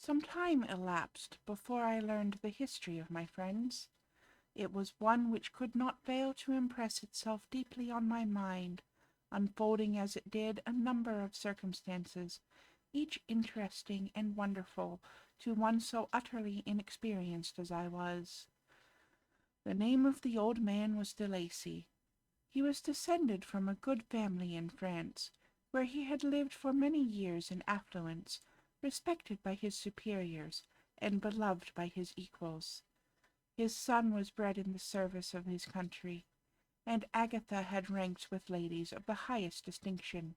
Some time elapsed before I learned the history of my friends. It was one which could not fail to impress itself deeply on my mind, unfolding as it did a number of circumstances, each interesting and wonderful to one so utterly inexperienced as I was. The name of the old man was De Lacy. He was descended from a good family in France, where he had lived for many years in affluence, respected by his superiors, and beloved by his equals. His son was bred in the service of his country, and Agatha had ranked with ladies of the highest distinction.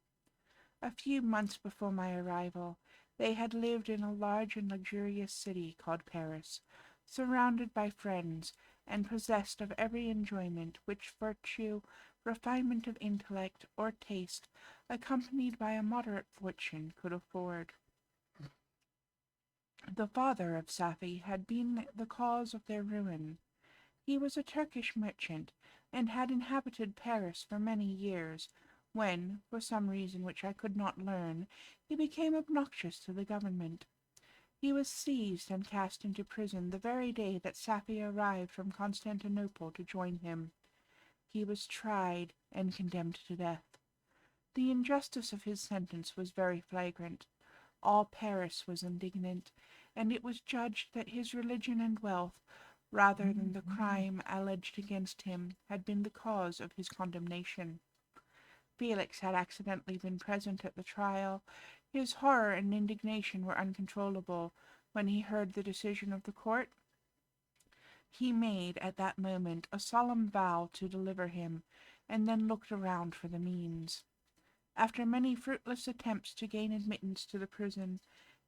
A few months before my arrival, they had lived in a large and luxurious city called Paris, surrounded by friends, and possessed of every enjoyment which virtue, refinement of intellect, or taste, accompanied by a moderate fortune, could afford. The father of Safie had been the cause of their ruin. He was a Turkish merchant, and had inhabited Paris for many years, when, for some reason which I could not learn, he became obnoxious to the government. He was seized and cast into prison the very day that Safie arrived from Constantinople to join him. He was tried and condemned to death. The injustice of his sentence was very flagrant. All Paris was indignant, and it was judged that his religion and wealth, rather than the crime alleged against him, had been the cause of his condemnation. Felix had accidentally been present at the trial. His horror and indignation were uncontrollable when he heard the decision of the court. He made at that moment a solemn vow to deliver him, and then looked around for the means. After many fruitless attempts to gain admittance to the prison,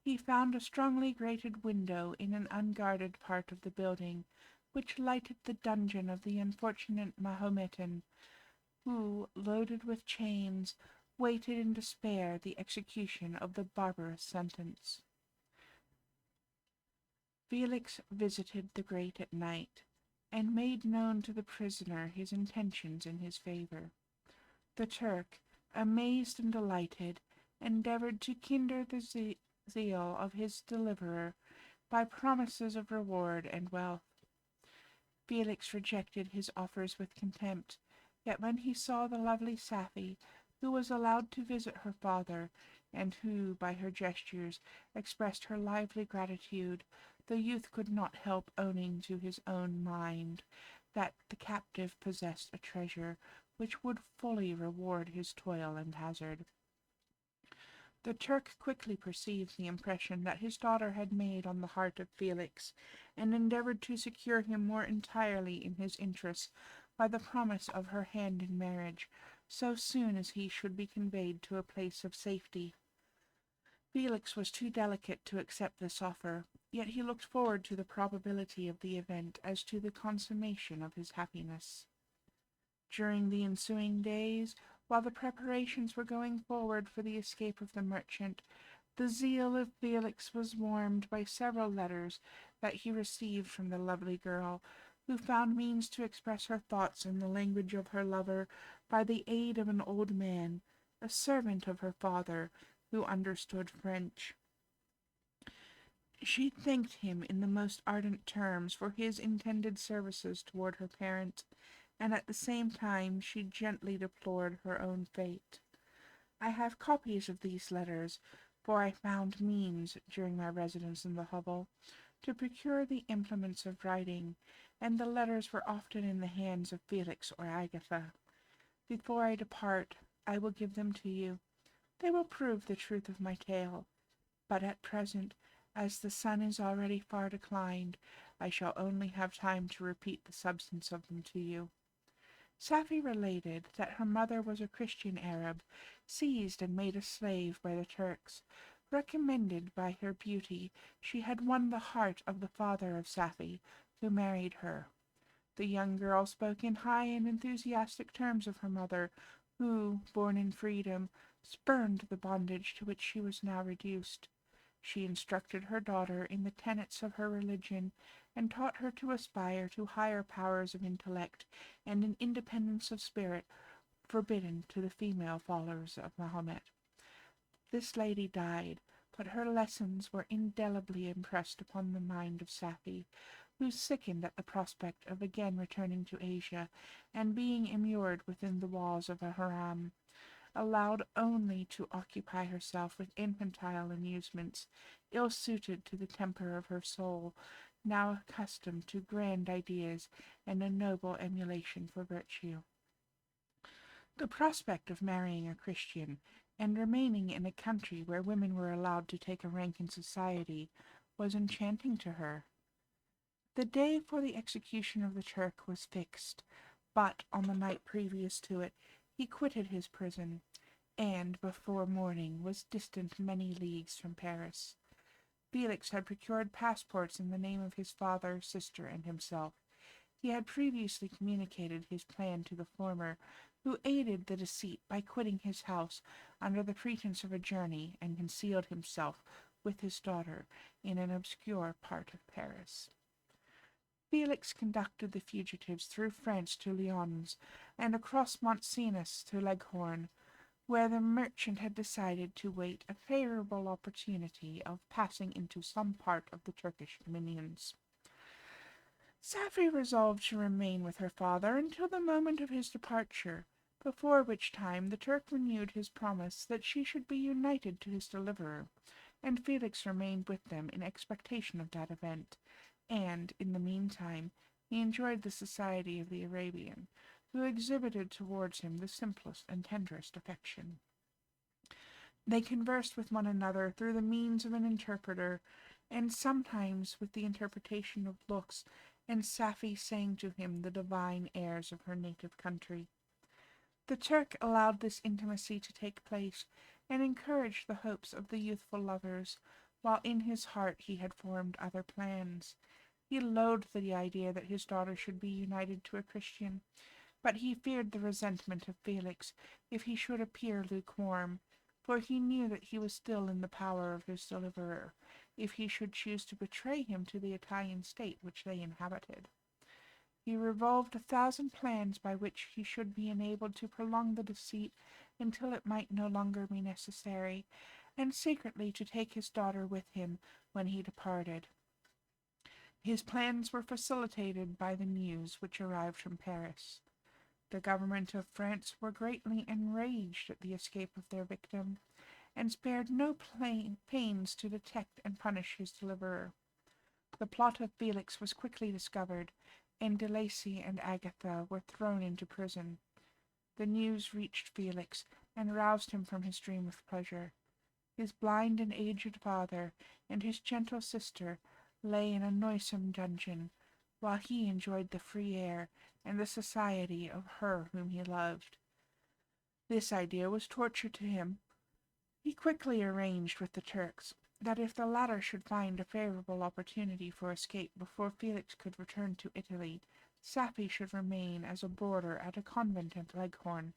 he found a strongly grated window in an unguarded part of the building, which lighted the dungeon of the unfortunate Mahometan, who, loaded with chains, waited in despair the execution of the barbarous sentence. Felix visited the grate at night, and made known to the prisoner his intentions in his favor. The Turk, amazed and delighted, endeavored to kindle the zeal of his deliverer by promises of reward and wealth. Felix rejected his offers with contempt, yet when he saw the lovely Safie, who was allowed to visit her father, and who, by her gestures, expressed her lively gratitude, the youth could not help owning to his own mind that the captive possessed a treasure which would fully reward his toil and hazard. The Turk quickly perceived the impression that his daughter had made on the heart of Felix, and endeavored to secure him more entirely in his interests by the promise of her hand in marriage, so soon as he should be conveyed to a place of safety. Felix was too delicate to accept this offer, yet he looked forward to the probability of the event as to the consummation of his happiness. During the ensuing days, while the preparations were going forward for the escape of the merchant, the zeal of Felix was warmed by several letters that he received from the lovely girl, who found means to express her thoughts in the language of her lover by the aid of an old man, a servant of her father, who understood French. She thanked him in the most ardent terms for his intended services toward her parent, and at the same time she gently deplored her own fate. I have copies of these letters, for I found means, during my residence in the hovel, to procure the implements of writing, and the letters were often in the hands of Felix or Agatha. Before I depart, I will give them to you. They will prove the truth of my tale, but at present, as the sun is already far declined, I shall only have time to repeat the substance of them to you. Safie related that her mother was a Christian Arab, seized and made a slave by the Turks. Recommended by her beauty, she had won the heart of the father of Safie, who married her. The young girl spoke in high and enthusiastic terms of her mother, who, born in freedom, spurned the bondage to which she was now reduced. She instructed her daughter in the tenets of her religion, and taught her to aspire to higher powers of intellect and an independence of spirit forbidden to the female followers of Mahomet. This lady died, but her lessons were indelibly impressed upon the mind of Safie, who sickened at the prospect of again returning to Asia, and being immured within the walls of a harem, allowed only to occupy herself with infantile amusements, ill-suited to the temper of her soul, now accustomed to grand ideas and a noble emulation for virtue. The prospect of marrying a Christian, and remaining in a country where women were allowed to take a rank in society, was enchanting to her. The day for the execution of the Turk was fixed, but on the night previous to it he quitted his prison, and before morning was distant many leagues from Paris. Felix had procured passports in the name of his father, sister, and himself. He had previously communicated his plan to the former, who aided the deceit by quitting his house under the pretence of a journey, and concealed himself with his daughter in an obscure part of Paris. Felix conducted the fugitives through France to Lyons, and across Mont Cenis to Leghorn, where the merchant had decided to wait a favorable opportunity of passing into some part of the Turkish dominions. Safie resolved to remain with her father until the moment of his departure, before which time the Turk renewed his promise that she should be united to his deliverer, and Felix remained with them in expectation of that event, and, in the meantime, he enjoyed the society of the Arabian, who exhibited towards him the simplest and tenderest affection. They conversed with one another through the means of an interpreter, and sometimes with the interpretation of looks, and Safie sang to him the divine airs of her native country. The Turk allowed this intimacy to take place, and encouraged the hopes of the youthful lovers, while in his heart he had formed other plans. He loathed the idea that his daughter should be united to a Christian, but he feared the resentment of Felix if he should appear lukewarm, for he knew that he was still in the power of his deliverer, if he should choose to betray him to the Italian state which they inhabited. He revolved 1,000 plans by which he should be enabled to prolong the deceit until it might no longer be necessary, and secretly to take his daughter with him when he departed. His plans were facilitated by the news which arrived from Paris. The government of France were greatly enraged at the escape of their victim, and spared no pains to detect and punish his deliverer. The plot of Felix was quickly discovered, and De Lacy and Agatha were thrown into prison. The news reached Felix, and roused him from his dream of pleasure. His blind and aged father and his gentle sister lay in a noisome dungeon, while he enjoyed the free air and the society of her whom he loved. This idea was torture to him. He quickly arranged with the Turks that if the latter should find a favorable opportunity for escape before Felix could return to Italy, Safie should remain as a boarder at a convent at Leghorn,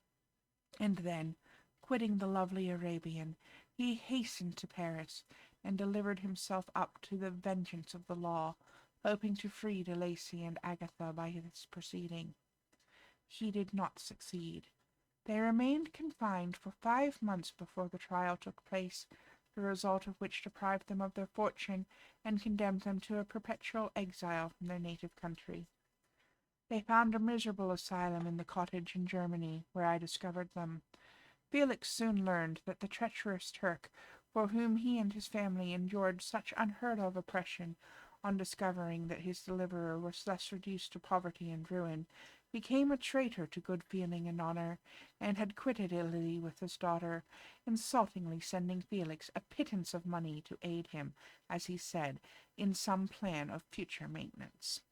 and then, quitting the lovely Arabian, he hastened to Paris, and delivered himself up to the vengeance of the law, hoping to free De Lacy and Agatha by this proceeding. He did not succeed. They remained confined for 5 months before the trial took place, the result of which deprived them of their fortune and condemned them to a perpetual exile from their native country. They found a miserable asylum in the cottage in Germany, where I discovered them. Felix soon learned that the treacherous Turk, for whom he and his family endured such unheard-of oppression, on discovering that his deliverer was thus reduced to poverty and ruin, became a traitor to good feeling and honor, and had quitted Italy with his daughter, insultingly sending Felix a pittance of money to aid him, as he said, in some plan of future maintenance.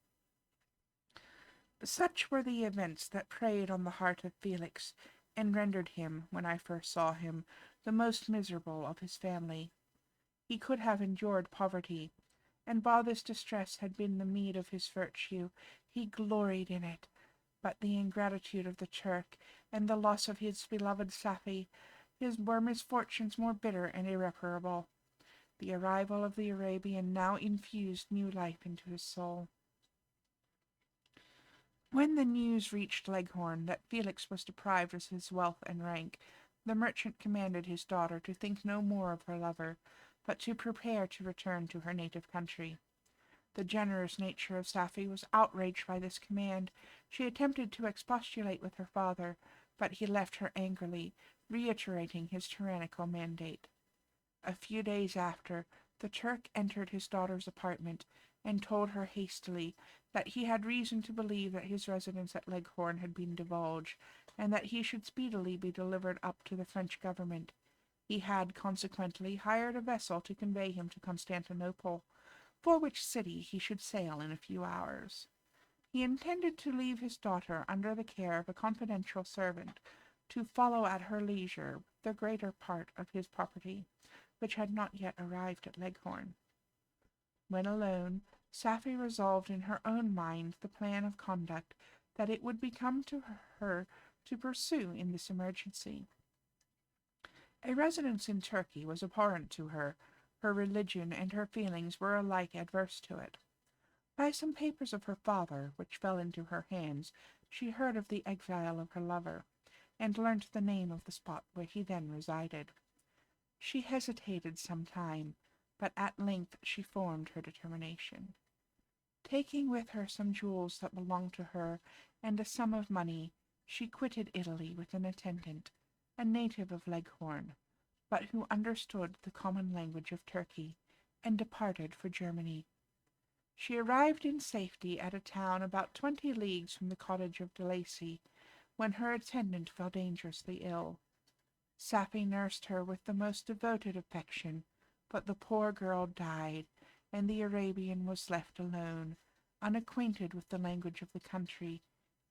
Such were the events that preyed on the heart of Felix, and rendered him, when I first saw him, the most miserable of his family. He could have endured poverty, and while this distress had been the meed of his virtue, he gloried in it, but the ingratitude of the Turk, and the loss of his beloved Safie, were misfortunes more bitter and irreparable. The arrival of the Arabian now infused new life into his soul. When the news reached Leghorn that Felix was deprived of his wealth and rank, the merchant commanded his daughter to think no more of her lover, but to prepare to return to her native country. The generous nature of Safie was outraged by this command. She attempted to expostulate with her father, but he left her angrily, reiterating his tyrannical mandate. A few days after, the Turk entered his daughter's apartment and told her hastily that he had reason to believe that his residence at Leghorn had been divulged, and that he should speedily be delivered up to the French government. He had consequently hired a vessel to convey him to Constantinople, for which city he should sail in a few hours. He intended to leave his daughter under the care of a confidential servant, to follow at her leisure the greater part of his property, which had not yet arrived at Leghorn. When alone, Safie resolved in her own mind the plan of conduct that it would become to her to pursue in this emergency. A residence in Turkey was abhorrent to her. Her religion and her feelings were alike adverse to it. By some papers of her father, which fell into her hands, she heard of the exile of her lover, and learnt the name of the spot where he then resided. She hesitated some time, but at length she formed her determination. Taking with her some jewels that belonged to her, and a sum of money, she quitted Italy with an attendant, a native of Leghorn, but who understood the common language of Turkey, and departed for Germany. She arrived in safety at a town about 20 leagues from the cottage of de Lacy, when her attendant fell dangerously ill. Safie nursed her with the most devoted affection, but the poor girl died, and the Arabian was left alone, unacquainted with the language of the country,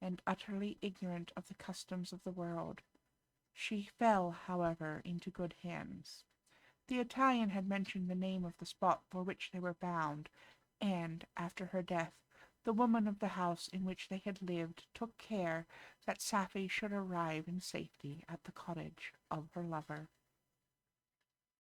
and utterly ignorant of the customs of the world. She fell, however, into good hands. The Italian had mentioned the name of the spot for which they were bound, and, after her death, the woman of the house in which they had lived took care that Safie should arrive in safety at the cottage of her lover.